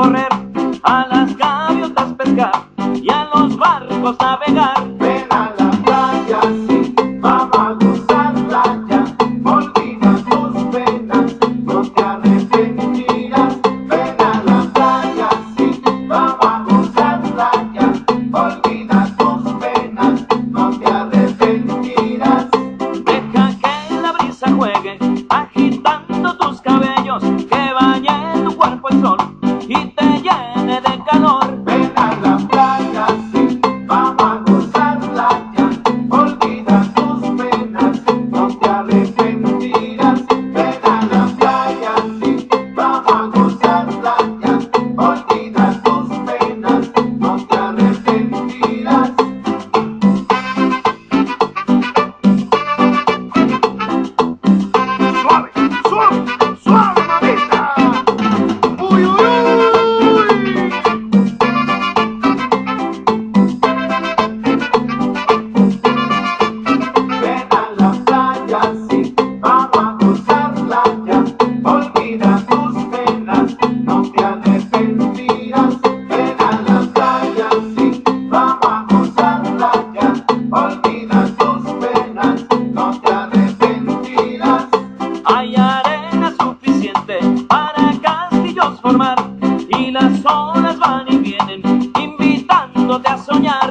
correr, a las gaviotas pescar y a los barcos navegar. Ven a la playa, sí, vamos a gozarla ya. Olvida tus penas, no te arrepentirás. Ven a la playa, sí, vamos a gozarla ya. Olvida tus penas, no te arrepentirás. Deja que la brisa juegue, agitando tus cabellos, que bañe tu cuerpo el sol y te llene de calor. Ven a la playa, sí, vamos a gozarla ya. Olvida tus penas, no te arrepentirás. Ven a la playa, sí, vamos a gozarla ya. Olvida tus penas, no te arrepentirás. Suave, suave, suave, mamita. Uy, uy, uy. Ven a la playa, sí, vamos a gozarla ya. Olvida tus penas, no te arrepentirás. Ven a la playa, sí, vamos a gozarla ya. Olvida tus penas, no te arrepentirás. Hay arena suficiente para castillos formar y las olas van y vienen invitándote a soñar.